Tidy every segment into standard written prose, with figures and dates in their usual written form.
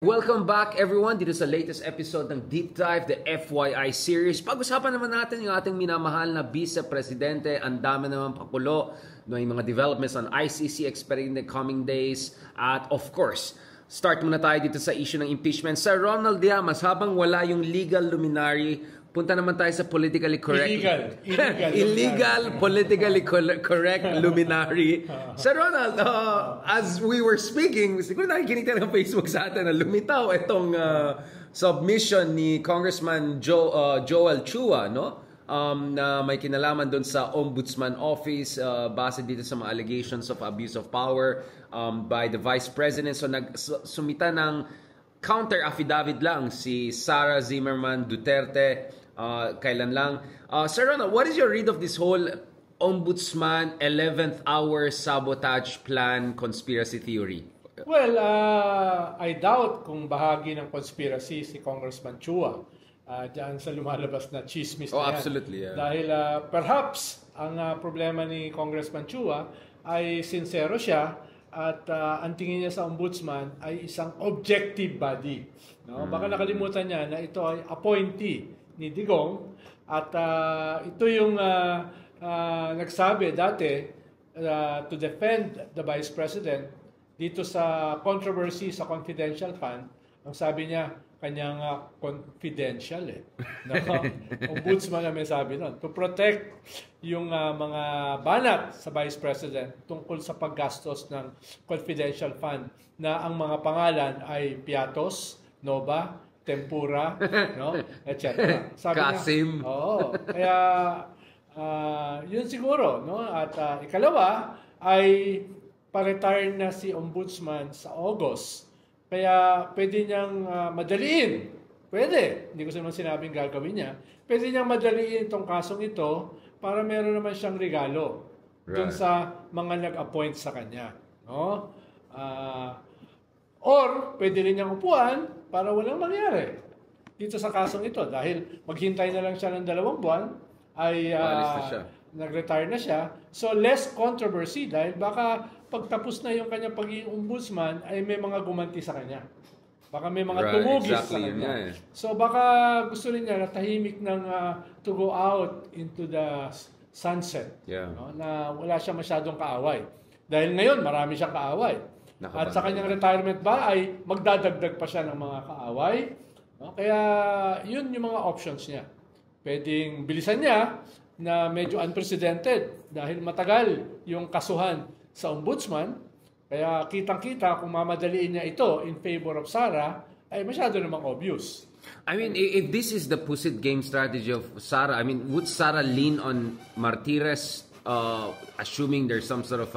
Welcome back everyone dito sa latest episode ng Deep Dive, the FYI series. Pag-usapan naman natin yung ating minamahal na Vice Presidente. Ang dami naman pakulo no, yung mga developments on ICC expecting the coming days. At of course, start muna tayo dito sa issue ng impeachment. Sa Ronald Llamas, habang wala yung legal luminary, punta naman tayo sa politically correct. Illegal politically correct luminary. Sir Ronald, as we were speaking, siguro nakikinig tayo ng Facebook sa atin na lumitaw itong submission ni Congressman Joel Chua, no? Na may kinalaman doon sa Ombudsman Office base dito sa mga allegations of abuse of power by the Vice President. So sumita ng counter affidavit lang si Sara Zimmerman Duterte kailan lang. Sir Ronald, what is your read of this whole Ombudsman 11th hour sabotage plan conspiracy theory? Well, I doubt kung bahagi ng conspiracy si Congressman Chua diyan sa lumalabas na chismis na yan. Absolutely. Yeah. Dahil perhaps ang problema ni Congressman Chua ay sincero siya at ang tingin niya sa ombudsman ay isang objective body. No? Baka nakalimutan niya na ito ay appointee ni Digong at ito yung nagsabi dati to defend the Vice President dito sa controversy sa confidential fund. Ang sabi niya, kanyang confidential no? Ombudsman na may sabi nun. To protect yung mga banat sa Vice President tungkol sa paggastos ng confidential fund na ang mga pangalan ay Piatos, Nova, Tempura, no? etc. Sabi Kasim. niya, oo. Kaya yun siguro, no? At ikalawa ay pa-retire na si Ombudsman sa August. Kaya pwede niyang madaliin. Pwede. Hindi ko naman sinabing gagawin niya. Pwede niyang madaliin itong kasong ito para meron naman siyang regalo dun sa mga nag-appoint sa kanya. No? Or pwede rin niyang upuan para walang mangyari dito sa kasong ito. Dahil maghintay na lang siya ng 2 buwan ay nag-retire na siya. So less controversy dahil baka pagtapos na yung kanyang pagiging ombudsman ay may mga gumanti sa kanya. Baka may mga tumugis sa kanya. So baka gusto rin niya na tahimik ng to go out into the sunset. No? Na wala siya masyadong kaaway. Dahil ngayon marami siyang kaaway. At sa kanyang retirement ba ay magdadagdag pa siya ng mga kaaway. No? Kaya yun yung mga options niya. Pwedeng bilisan niya na medyo unprecedented dahil matagal yung kasuhan sa ombudsman, kaya kitang-kita kung mamadaliin niya ito in favor of Sara, ay masyado namang obvious. I mean, if this is the pusit game strategy of Sara, I mean, would Sara lean on Martires, assuming there's some sort of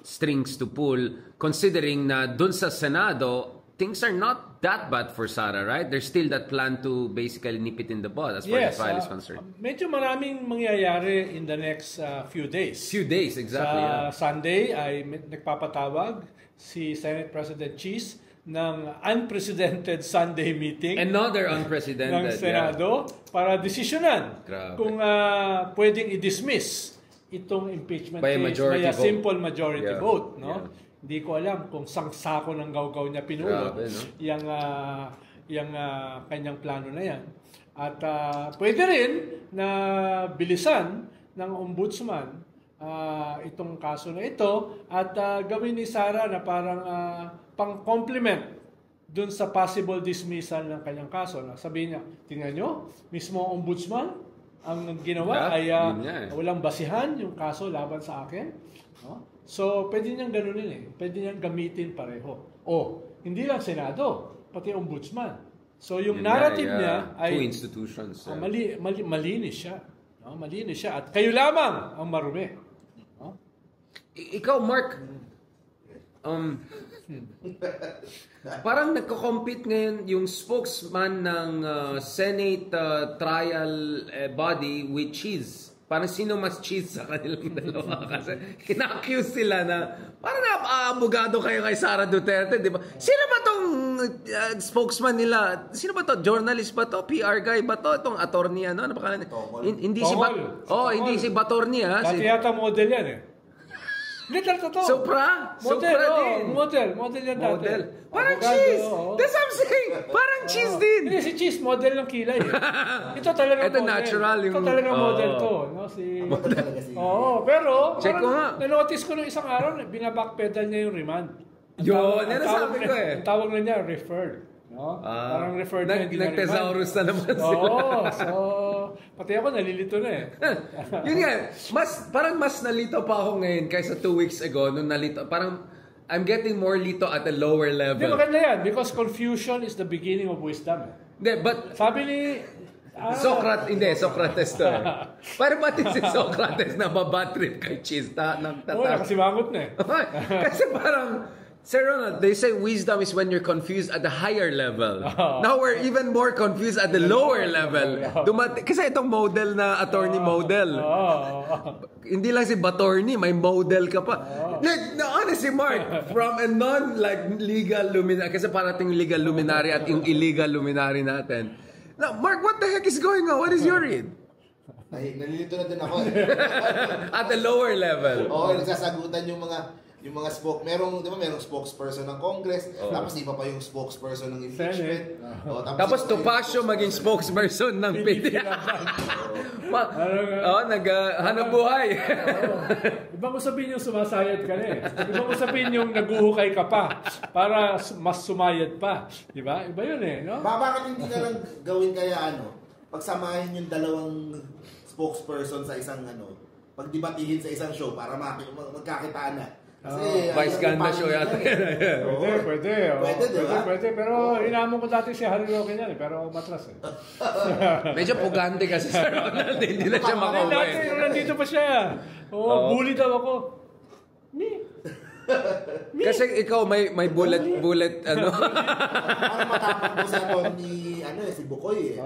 strings to pull, considering na dun sa Senado, things are not that bad for Sara, right? There's still that plan to basically nip it in the bud as far as the file is concerned. Medyo maraming mangyayari in the next few days. Few days, exactly. Sa Sunday ay nagpapatawag si Senate President Cheese ng unprecedented Sunday meeting. Another unprecedented. Ng Senado para desisyonan kung pwedeng i-dismiss itong impeachment by case by a simple majority vote. No? Yeah. Hindi ko alam kung sangsako ng gawgaw niya pinulot yung kanyang plano na yan. At pwede rin na bilisan ng ombudsman itong kaso na ito at gawin ni Sara na parang pang-complement dun sa possible dismissal ng kanyang kaso. Sabihin niya, tingnan nyo, mismo ombudsman ang ginawa ay walang basihan yung kaso laban sa akin. No? So, pwede niyang ganunin Pwede niyang gamitin pareho. Hindi lang Senado, pati Ombudsman. So, yung narrative niya ay two institutions. malinis siya. No? Malinis siya. At kayo lamang ang marumi. No? Ikaw, Mark, parang nagko-compete ngayon yung spokesman ng Senate trial body with Cheese. Parang sino mas cheese sa kanilang dalawa kasi kina-accuse sila na parang abogado kayo kay Sara Duterte, di ba? Sino ba tong spokesman nila? Sino ba to? Journalist ba to? PR guy ba to? Itong attorney ano? Ano pa hindi si hindi si Batorni ha. Dati yata model yan Hindi, totoo. Supra? Model, Supra din. Model yan dati. Model. Parang cheese. That's what I'm saying. Parang cheese din. Hindi, si cheese model ng kilay. Ito talaga Ito model. natural yung... Ito talaga model to. No? Model talaga si... Pero, check ko nga. na-notice ko nung isang araw, binabackpedal niya yung remand. Yun, yan ang sabi ko eh. Ang tawag na niya, referred. No? Parang referred na hindi na nag-thesaurus na naman sila. So, pati ako nalilito na eh. Yun nga, parang mas nalito pa ako ngayon kaysa 2 weeks ago nung nalito. Parang, I'm getting more lito at a lower level. Hindi, maganda yan. Because confusion is the beginning of wisdom. Hindi, but... Sabi ni... Socrates to. Parang pati si Socrates na babatrip kay Cheese. Nakasimangot na eh. Kasi parang, Sir Ronald, they say wisdom is when you're confused at the higher level. Now we're even more confused at the lower level. Kasi itong model na attorney model. Hindi lang si Batorni, may model ka pa. Honestly, Mark, from a non-legal luminary, kasi parating legal luminary at yung illegal luminary natin. Now, Mark, what the heck is going on? What is your read? Nalilito na din ako. At the lower level. Oo, nagsasagutan yung mga merong spokesperson ng Congress, tapos iba pa yung spokesperson ng impeachment. Tapos Topacio maging spokesperson ng PDP. Naghanap buhay. Iba mo sabihin yung sumasayad ka na eh. Iba mo sabihin yung naguhukay ka pa para mas sumayad pa. Diba? Iba yun eh. No? Bakit hindi na lang gawin kaya pagsamahin yung dalawang spokesperson sa isang pagdibatihin sa isang show para magkakitaan na. Kasi, Vice Ganda show yata. Pwede. Diba? Pwede. Pero inaamon ko dati si Harry Roque niyan pero matras eh. Medyo pugante kasi si Ronald. Hindi na siya makauwi. Dati nandito pa siya. Bully daw ako. Kasi ikaw may bullet Parang matapang ko sa si Bukoy eh.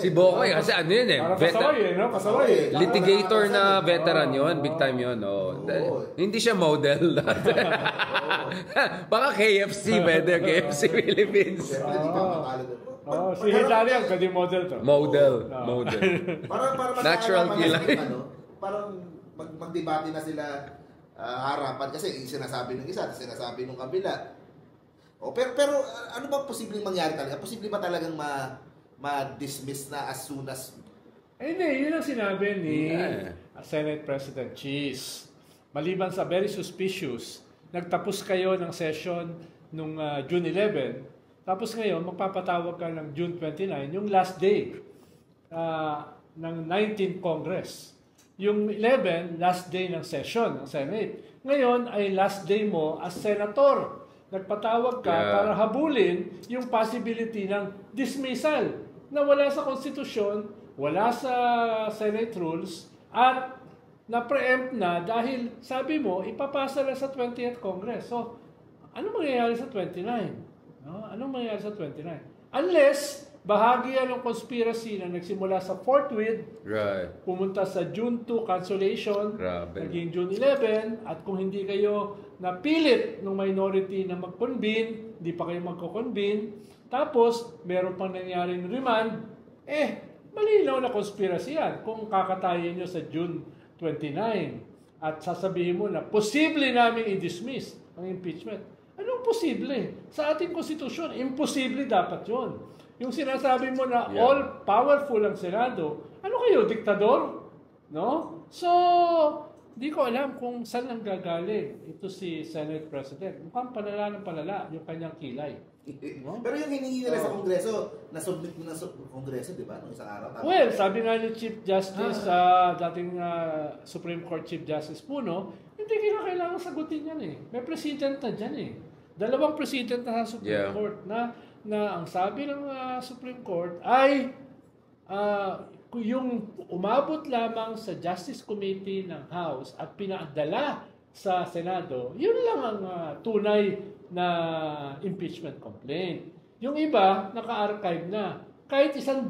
Si Bukoy kasi yun eh. Kasaway. Litigator na veteran yun. Big time yun. Hindi siya model. Baka KFC better. KFC Philippines. Siyempre, di pa matalo doon. Si Hillary ang kadi model to. Model. Parang Natural kilay. Parang magdebate na sila harapan kasi sinasabi ng isa at sinasabi ng kabila. Pero ano ba posibleng mangyari talaga? Posible ba talagang ma-dismiss na as soon as... Hindi, yun ang sinabi ni Senate President Cheese. Maliban sa very suspicious, nagtapos kayo ng session nung June 11, tapos ngayon magpapatawag ka ng June 29, yung last day ng 19th Congress. Yung 11, last day ng session ng Senate. Ngayon ay last day mo as senator. Nagpatawag ka para habulin yung possibility ng dismissal na wala sa konstitusyon, wala sa Senate rules, at na-preempt na dahil sabi mo, ipapasa na sa 20th Congress. So, ano mangyayari sa 29? No? Anong mangyayari sa 29? Unless bahagi yan ng conspiracy na nagsimula sa Fort Worth, pumunta sa June 2 cancellation, naging June 11, at kung hindi kayo napilit ng minority na mag-convene, hindi pa kayo magko-convene, tapos meron pang nangyaring remand, malinaw na conspiracy yan. Kung kakatayin nyo sa June 29 at sasabihin mo na posible namin i-dismiss ang impeachment. Anong posible? Sa ating konstitusyon, imposible dapat yun. Yung sinasabi mo na all-powerful ang Senado, ano kayo, diktador? No? So, di ko alam kung saan ang gagaling ito si Senate President. Mukhang palala ng palala yung kanyang kilay. No? Pero yung hiningi nila sa Kongreso, na-submit mo na sa Kongreso, di ba? Nung isang araw. Well, sabi nga ni Chief Justice, dating Supreme Court Chief Justice Puno, hindi kailangan sagutin yan eh. May president na dyan eh. 2 president na sa Supreme Court na ang sabi ng Supreme Court ay yung umabot lamang sa Justice Committee ng House at pinadala sa Senado, yun lang ang tunay na impeachment complaint. Yung iba, naka-archive na. Kahit 100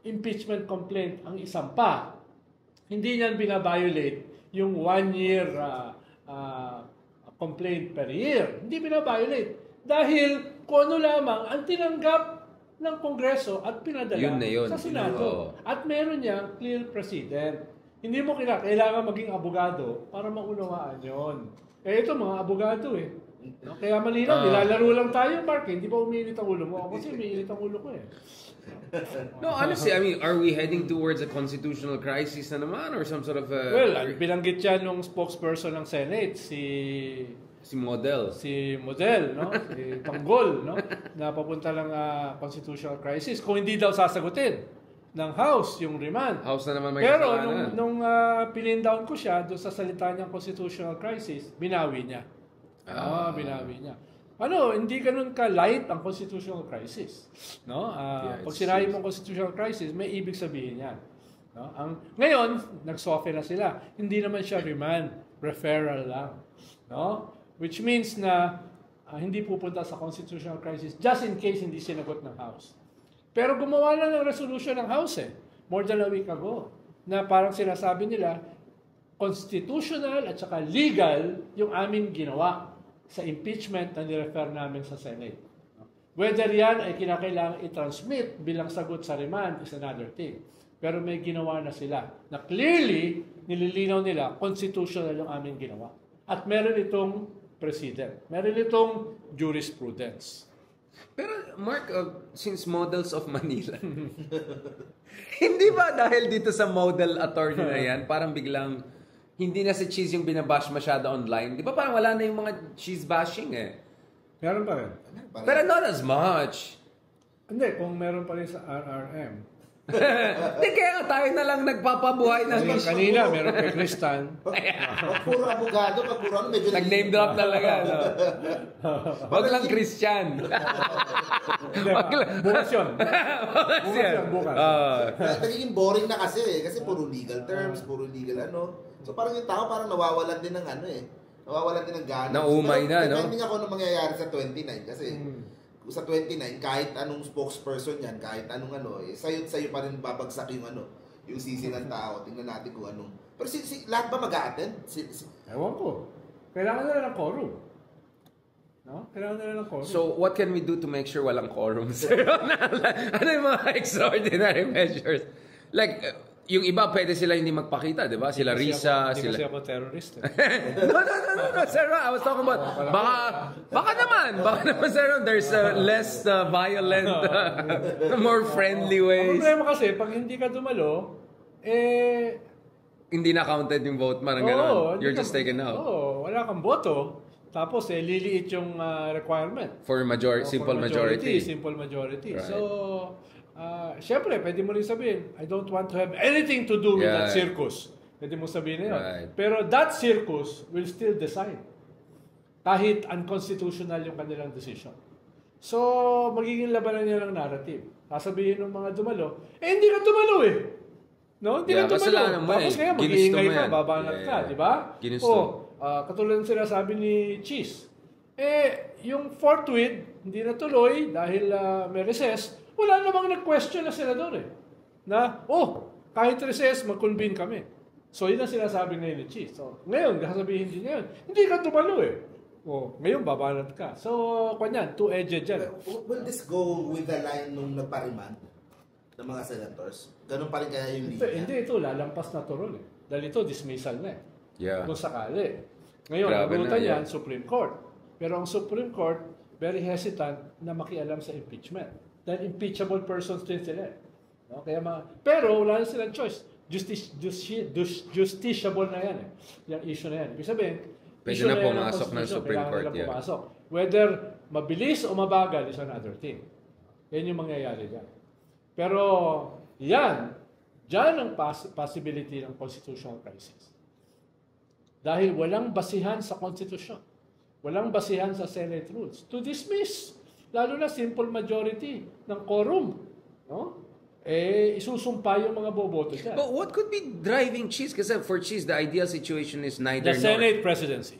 impeachment complaint ang isampa, hindi niyan binabiolate yung 1-year complaint per year. Hindi binabiolate. Dahil kung ano lamang ang tinanggap ng Kongreso at pinadala sa Senado. At meron niyang clear precedent. Hindi mo kailangan maging abogado para maunawaan yon. Ito mga abogado No? Kaya malinaw, nilalaro lang tayo, Mark. Hindi ba umiinit ang ulo mo? Ako kasi umiinit ang ulo ko No, honestly, I mean, are we heading towards a constitutional crisis na naman or some sort of Well, bilanggit yan nung spokesperson ng Senate, si Model, no? Si Tanggol, no? Na papunta lang constitutional crisis. Kung hindi daw sasagutin ng House yung remand. House na naman may Pero nung pin-down ko siya doon sa salita niyang constitutional crisis, binawi niya. Binawi niya. Hindi ganun ka-light ang constitutional crisis. No? Pag sinabi mong constitutional crisis, may ibig sabihin yan. No? Ngayon, nag-soften na sila. Hindi naman siya remand, referral lang. No? Which means na hindi pupunta sa constitutional crisis just in case hindi sinagot ng House. Pero gumawa na ng resolution ng House more than a week ago, na parang sinasabi nila, constitutional at saka legal yung aming ginawa sa impeachment na nirefer namin sa Senate. Whether yan ay kinakailangan i-transmit bilang sagot sa remand is another thing. Pero may ginawa na sila na clearly nililinaw nila constitutional yung aming ginawa. At meron itong precedent. Meron itong jurisprudence. Pero Mark, since Models of Manila, hindi ba dahil dito sa model attorney na yan, parang biglang hindi na si Cheese yung binabash masyado online. Di ba parang wala na yung mga cheese bashing Meron pa rin. Pero not as much. Hindi, kung meron pa rin sa RRM. Hindi, kaya tayo na lang nagpapabuhay ng Kanina, meron kay Kristan. Puro abogado, puro medyo... Nag-name drop talaga. No? Wag lang Christian. Bukas yun. Bukas. Nagiging boring na kasi. Kasi puro legal terms, puro legal So parang yung tao parang nawawalan din ng nawawalan din ng gana. Naumay na, no? Depending ako nung mangyayari sa 29 kasi sa 29, kahit anong spokesperson yan, kahit anong sa'yo pa rin babagsak yung yung sisi ng tao. Tingnan natin kung anong. Pero lahat ba mag-a-attend? Ewan ko. Kailangan nila ng quorum. No? Kailangan nila ng quorum. So, what can we do to make sure walang quorum? Ano yung mga extraordinary measures? Like, yung iba, pwede sila hindi magpakita, di ba? Sila Risa, Hindi kasi ako terrorist. No, sir. I was talking about, baka naman, sir, there's less violent, more friendly ways. Ang problema kasi, pag hindi ka dumalo, hindi na counted yung vote, parang gano'n. You're just taken out. Wala kang boto. Tapos, liliit yung requirement. For simple majority. Simple majority. Right. So, syempre, pwede mo rin sabihin, I don't want to have anything to do with that circus. Pwede mo sabihin yun. Right. Pero that circus will still decide. Kahit unconstitutional yung kanilang decision. So, magiging labanan nila ng narrative. Sasabihin ng mga dumalo, hindi ka dumalo No? Hindi ka dumalo. Tapos kaya mag-iingay ka, babanat ka, di ba? Katulad ng sinasabi ni Cheese. Yung forthwith, hindi natuloy dahil may recess, wala namang nag-question na senador Na, kahit recess, mag-convene kami. So, yun ang sinasabi ngayon ni Cheese. So, ngayon, sasabihin din ngayon, hindi ka tumalo ngayon, babanat ka. So, kanyan, two-edged yan. Will this go with the line nung nagpariman ng mga senators? Ganun pa rin kaya yung linya? Hindi, ito, lalampas na to ron Dahil ito, dismissal na Kung sakali. Ngayon, nagutan yan, Supreme Court. Pero ang Supreme Court, very hesitant na makialam sa impeachment. Dahil impeachable persons din sila. No? Pero wala na silang choice. Justiciable na yan Yung issue na yan. Ibig sabihin, pwede na pumasok ng Supreme Court. Pumasok. Whether mabilis o mabagal is another thing. Yan yung mangyayari dyan. Pero dyan ang possibility ng constitutional crisis. Dahil walang basihan sa Constitution. Walang basihan sa Senate rules. To dismiss, lalo na simple majority ng quorum. No? Isusumpa yung mga boboto dyan. But what could be driving Cheese? Kasi for Cheese, the ideal situation is neither The Senate presidency.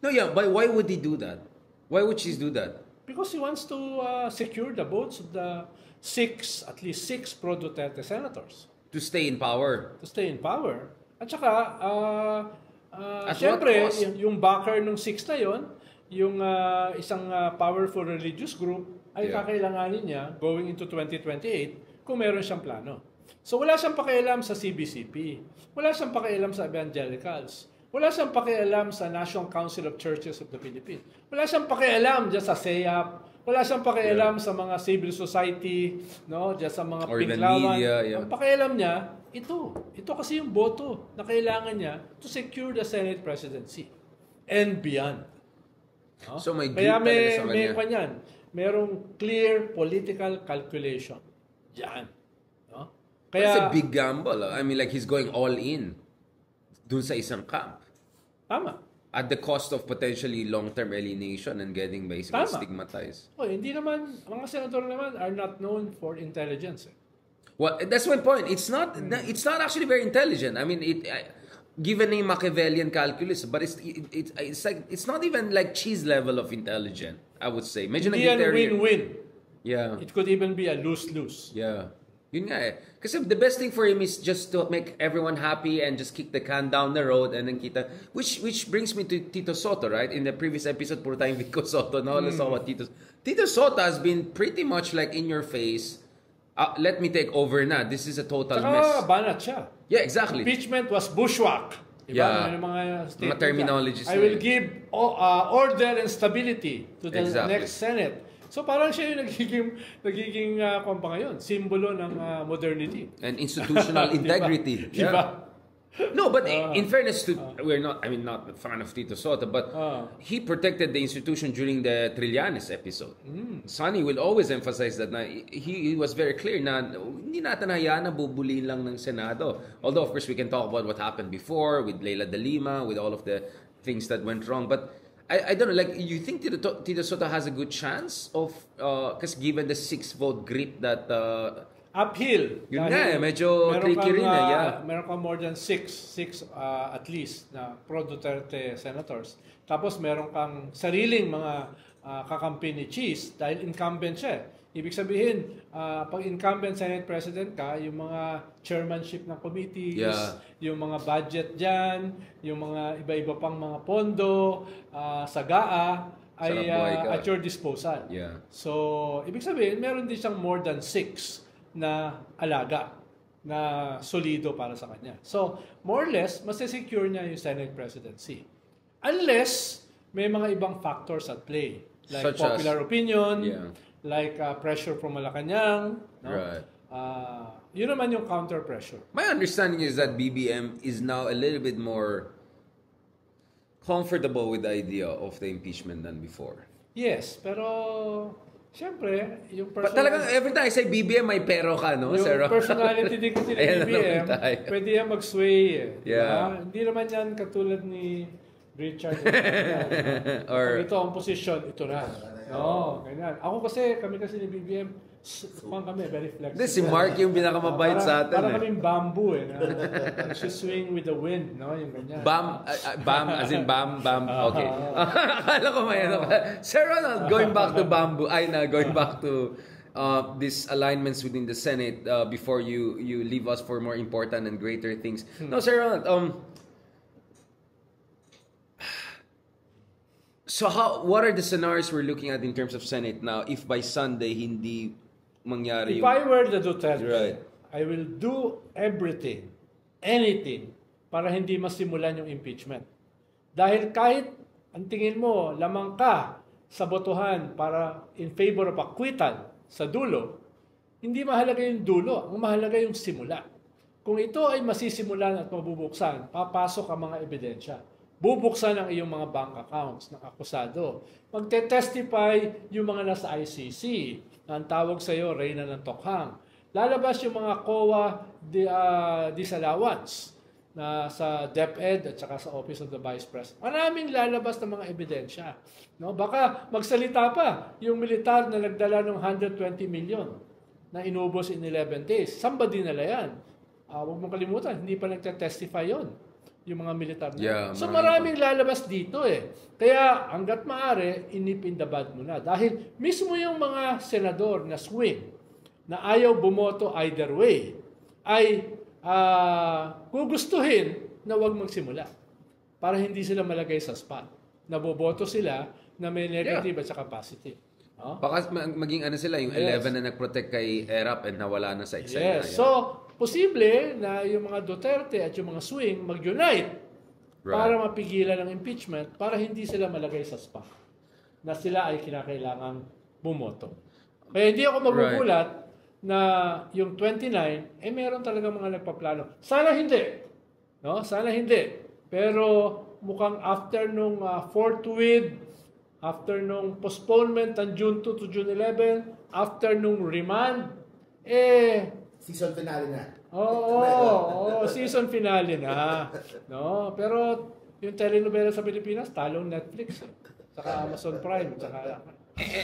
No, but why would he do that? Why would Cheese do that? Because he wants to secure the votes of the at least six pro-Duterte senators. To stay in power. To stay in power. At saka, siyempre, yung backer ng 6 na yon, yung isang powerful religious group, ay kakailanganin niya going into 2028 kung meron siyang plano. So wala siyang pakialam sa CBCP. Wala siyang pakialam sa evangelicals. Wala siyang pakialam sa National Council of Churches of the Philippines. Wala siyang pakialam dyan sa SEAP. Wala siyang pakialam sa mga civil society, no, dyan sa mga pinklawan. Ang pakialam niya, ito kasi yung boto na kailangan niya to secure the Senate presidency and beyond. No? So may Kaya may kanyan. Merong clear political calculation. Yan. No? It's a big gamble. I mean, like, he's going all in dun sa isang camp. Tama. At the cost of potentially long-term alienation and getting basically stigmatized. Hindi naman, mga senador naman are not known for intelligence. Well, that's my point. It's not actually very intelligent. I mean, given a Machiavellian calculus, but it's like it's not even like cheese level of intelligent, I would say. Medyo hindi yan win-win. Yeah. It could even be a lose-lose. Yeah. Yun nga eh. Kasi the best thing for him is just to make everyone happy and just kick the can down the road and then kita. Which brings me to Tito Soto, right? In the previous episode, puro tayong Vico Soto. No, let's talk about Tito Soto has been pretty much like in your face. Let me take over na. This is a total mess. Banat siya. Yeah, exactly. Impeachment was bushwhack. Diba? Yeah. Mga terminologies. I will give order and stability to the next Senate. So parang siya yung nagiging kung pa ngayon, simbolo ng modernity. And institutional integrity. Diba? Yeah. No, but in fairness to, not a fan of Tito Soto, but he protected the institution during the Trillanes episode. Sonny will always emphasize that he was very clear na hindi natin hayaan na bubuliin lang ng Senado. Although, of course, we can talk about what happened before with Leila de Lima, with all of the things that went wrong. But I don't know, like, you think Tito Soto has a good chance of, because given the 6-vote grip that... uphill. Yun nga medyo tricky rin Meron kang more than six at least na pro-Duterte senators. Tapos meron kang sariling mga kakampi ni Cheese dahil incumbent siya. Ibig sabihin, pag incumbent Senate President ka, yung mga chairmanship ng committees, yung mga budget dyan, yung mga iba-iba pang mga pondo, sa GAA, ay at your disposal. Yeah. So, ibig sabihin, meron din siyang more than 6 na alaga na solido para sa kanya. So, more or less, masesecure niya yung Senate presidency. Unless, may mga ibang factors at play. Like such popular opinion, like pressure from Malacanang. No? Right. Yun naman yung counter-pressure. My understanding is that BBM is now a little bit more comfortable with the idea of the impeachment than before. Yes, pero... Siyempre, yung talagang every time I say BBM, may pero ka, no? Yung personality din kasi ng BBM, pwede yan mag-sway. Yeah. Hindi naman yan katulad ni Richard. Or ito ang posisyon, ito na. No, ganyan. Kami kasi ni BBM, kami, very flexible. Si Mark yung pinakamabait sa atin. Para kaming bamboo swing with the wind, no? Yung ganyan. Bam, as in bam. Okay. Akala ko may ano. Sir Ronald, going back to bamboo, going back to these alignments within the Senate before you leave us for more important and greater things. No, Sir Ronald, so what are the scenarios we're looking at in terms of Senate now if by Sunday hindi mangyari If I were the Duterte, I will do anything para hindi masimulan yung impeachment. Dahil kahit ang tingin mo, lamang ka sa botohan para in favor of acquittal sa dulo, hindi mahalaga yung dulo, ang mahalaga yung simula. Kung ito ay masisimulan at mabubuksan, papasok ang mga ebidensya. Bubuksan ang iyong mga bank accounts ng akusado. Magte-testify yung mga nasa ICC. Ang tawag sa iyo, Reyna ng Tokhang. Lalabas yung mga COA disallowance na sa DepEd at saka sa Office of the Vice President. Maraming lalabas ng mga ebidensya. No? Baka magsalita pa yung militar na nagdala ng 120 million na inubos in 11 days. Saan ba dinala yan? Huwag mong kalimutan, hindi pa nagte-testify yon yung mga militar na. So maraming lalabas dito Kaya hanggat maaari, inipin the bud mo na. Dahil mismo yung mga senador na swing, na ayaw bumoto either way, ay gugustuhin na wag magsimula. Para hindi sila malagay sa spot. Naboboto sila na may negative at saka positive. Baka maging sila, yung 11 na nag-protect kay ERAP and nawala na sa eksena. Yes. So, posible na yung mga Duterte at yung mga swing mag-unite para mapigilan ang impeachment para hindi sila malagay sa SPA na sila ay kinakailangang bumoto. Kaya hindi ako magugulat na yung 29, meron talaga mga nagpaplano. Sana hindi. No? Sana hindi. Pero mukhang after nung fourth with, after nung postponement ng June 2 to June 11, after nung remand, season finale na. Season finale na. No? Pero yung telenovela sa Pilipinas, talong Netflix. Saka Amazon Prime. Saka...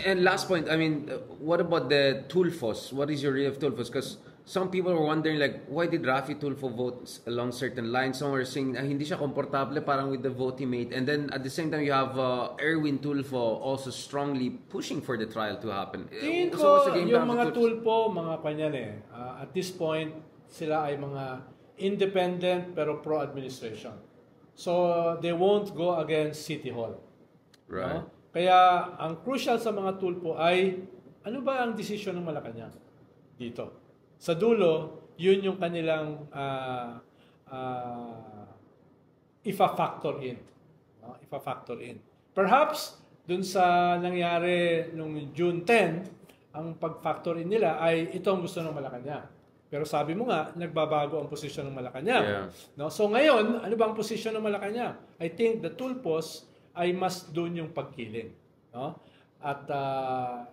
And last point, I mean, what about the Tulfos? What is your read of Tulfos? Because some people were wondering, like, why did Raffy Tulfo vote along certain lines? Some were saying hindi siya komportable parang with the vote he made. And then at the same time, you have Erwin Tulfo also strongly pushing for the trial to happen. Tingin ko, yung mga Tulfo, mga kanyan at this point, sila ay mga independent pero pro-administration. So, they won't go against City Hall. Right. No? Kaya, ang crucial sa mga Tulfo ay, ano ba ang desisyon ng Malacanang dito? Sa dulo, yun yung kanilang ifa-factor in. No? Ifa-factor in. Perhaps, dun sa nangyari nung June 10, ang pag-factor in nila ay ito ang gusto ng Malacanang. Pero sabi mo nga, nagbabago ang posisyon ng Malacanang. Yeah. No? So ngayon, ano ba ang posisyon ng Malacanang? I think the Tulfos ay mas doon yung pagkiling. No? At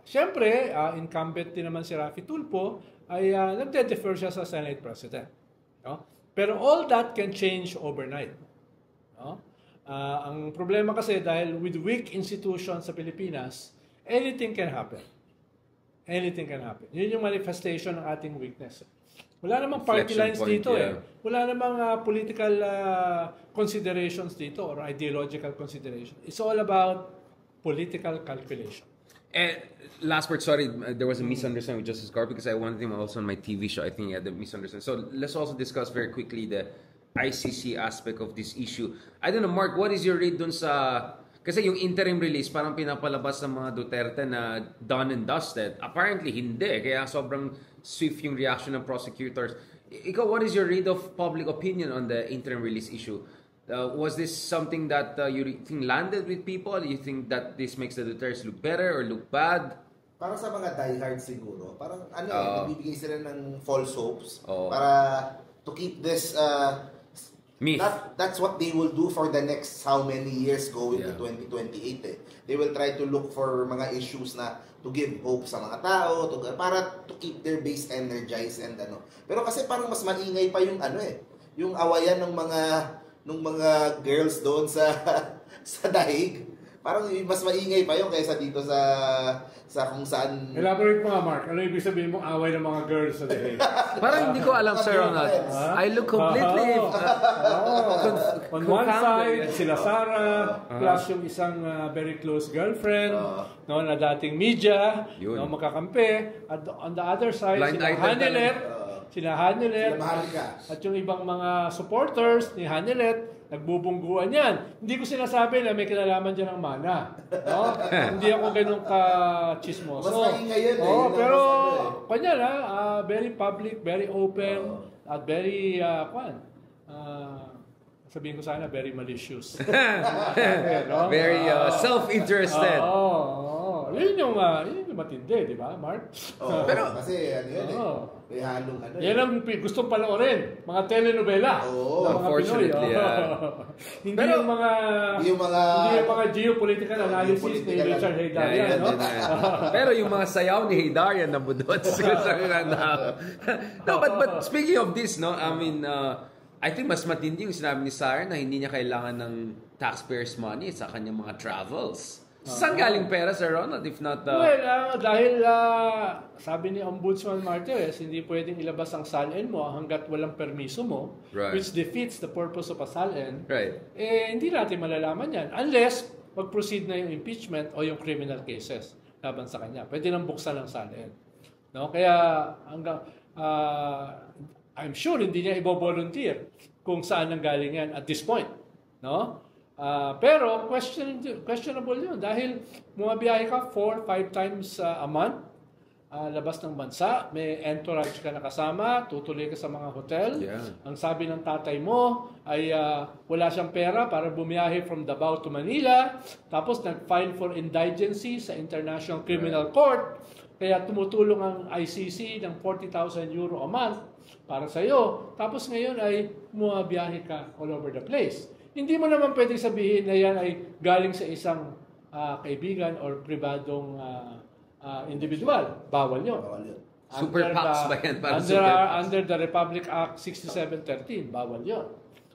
siyempre, incumbent din naman si Raffy Tulfo, ay nagde-defer siya sa Senate President. No? Pero all that can change overnight. No? Ang problema kasi dahil with weak institutions sa Pilipinas, anything can happen. Anything can happen. Yun yung manifestation ng ating weakness. Wala namang party lines dito Wala namang political considerations dito or ideological consideration. It's all about political calculation. And last word, sorry, there was a misunderstanding with Justice Garb because I wanted him also on my TV show. I think he had the misunderstanding. So let's also discuss very quickly the ICC aspect of this issue. I don't know, Mark, what is your read dun sa... Kasi yung interim release, parang pinapalabas ng mga Duterte na done and dusted. Apparently, hindi. Kaya sobrang swift yung reaction ng prosecutors. Ikaw, what is your read of public opinion on the interim release issue? Was this something that you think landed with people? You think that this makes the Dutertes look better or look bad? Para sa mga diehard siguro, parang nagbibigay sila ng false hopes para to keep this myth. That's what they will do for the next how many years going to 2028 They will try to look for mga issues na to give hope sa mga tao, para to keep their base energized and ano. Pero kasi parang mas maingay pa yung yung awayan ng mga girls doon sa daig. Parang mas maingay pa yung kaysa dito sa kung saan... Elaborate mo nga, Mark. Ano ibig sabihin mong away ng mga girls sa daig? Parang hindi ko alam, Sir Ronald. I look completely... On one side, sila Sarah, plus yung isang very close girlfriend, na dating media, makakampi. At on the other side, sila Hanilet, at yung ibang mga supporters ni Hanilet, nagbubungguan yan. Hindi ko sinasabi na may kinalaman dyan ng mana. No? Hindi ako ganun ka-chismoso. Mas maingay yun pero, kanya very public, very open, at very, sabihin ko sana, very malicious. Very self-interested. Yun yung matindi, di ba, Mark? Pero, kasi may halong yan ang gustong panoorin. Mga telenovela. Unfortunately, Hindi yung mga geopolitical analysis ni Richard Heydarian, no? Pero yung mga sayaw ni Heydarian na budot. But speaking of this, no, I mean, I think mas matindi yung sinabi ni Sarah na hindi niya kailangan ng taxpayers' money sa kanyang mga travels. Saan galing pera, Sir Ronald, if not... dahil sabi ni Ombudsman Martires, hindi pwedeng ilabas ang SALN mo hanggat walang permiso mo, which defeats the purpose of a SALN, hindi natin malalaman yan. Unless mag-proceed na yung impeachment o yung criminal cases laban sa kanya. Pwede nang buksan ang SALN. No? Kaya I'm sure hindi niya i-volunteer kung saan nang galing yan at this point. No? Pero questionable yun dahil bumabiyahe ka 4-5 times a month labas ng bansa, may entourage ka na kasama, tutuloy ka sa mga hotel. Yeah. Ang sabi ng tatay mo ay wala siyang pera para bumiyahe from Davao to Manila. Tapos nag-file for indigency sa International Criminal Court. Kaya tumutulong ang ICC ng 40,000 euro a month para sa iyo. Tapos ngayon ay bumiyahe ka all over the place. Hindi mo naman pwedeng sabihin na yan ay galing sa isang kaibigan or pribadong individual. Bawal yun. Super PACs ba yan? Under the Republic Act 6713, bawal yun.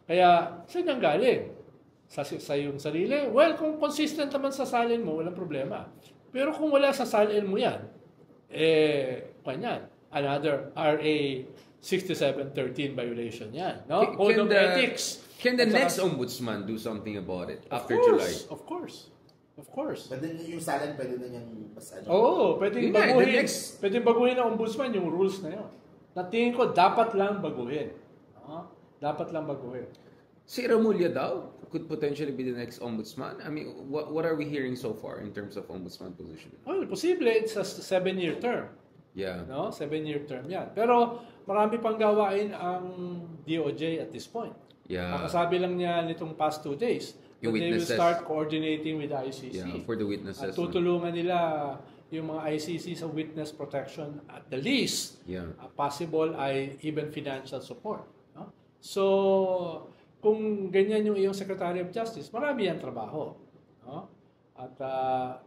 Kaya, saan yung galing? Sa iyong sarili? Well, kung consistent naman sa salin mo, walang problema. Pero kung wala sa salin mo yan, kanyan, another RA 6713 violation yan. No? Code of Ethics. Can the next ombudsman do something about it after July? July? Of course. Pwede yung salin, pwede na niyang ano. Oo, pwedeng baguhin ng ombudsman yung rules na yun. Natingin ko, dapat lang baguhin. Dapat lang baguhin. Si Remulla daw could potentially be the next ombudsman. I mean, what are we hearing so far in terms of ombudsman position? Well, posible. It's a 7-year term. Yeah. No? 7-year term yan. Pero marami pang gawain ang DOJ at this point. Yeah. Nakasabi lang niya nitong past 2 days that they will start coordinating with the ICC. Yeah, for the witnesses. At tutulungan nila yung mga ICC sa witness protection at the least. Yeah. Possible ay even financial support. No? So, kung ganyan yung iyong Secretary of Justice, marami yan trabaho. No? At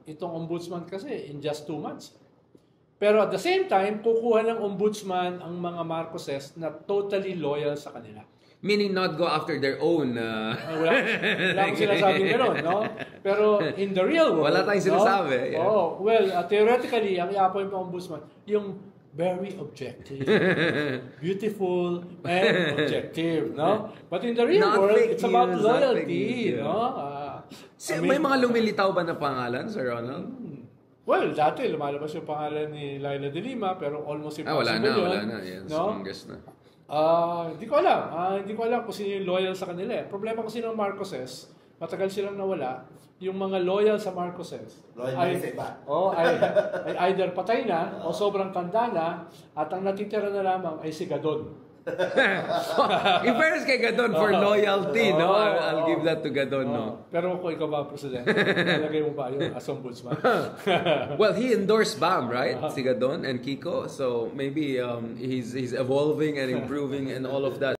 itong ombudsman kasi in just 2 months. Pero at the same time, kukuha ng ombudsman ang mga Marcoses na totally loyal sa kanila. Meaning not go after their own... Wala akong sinasabing gano'n, no? Pero in the real world... Wala tayong sinasabi. No? Yeah. Well, theoretically, ang i-appoint ng ombudsman, yung very objective, beautiful, and objective, no? But in the real world, it's about loyalty, no? May mga lumilitaw ba na pangalan, Sir Ronald? Well, dati lumalabas yung pangalan ni Laila de Lima, pero almost impossible wala na. Yes, no? Congress na. Hindi ko alam. Hindi ko alam kung sino yung loyal sa kanila. Problema kung sino ang Marcoses, matagal silang nawala. Yung mga loyal sa Marcoses ay either patay na o sobrang tanda na at ang natitira na lamang ay si Gadon. In fairness kay Gadon for loyalty, no? I'll give that to Gadon, no? Pero kung ikaw ba, Presidente, nalagay mo ba yung as ombudsman? Well, he endorsed BAM, right? Si Gadon and Kiko. So maybe he's evolving and improving and all of that.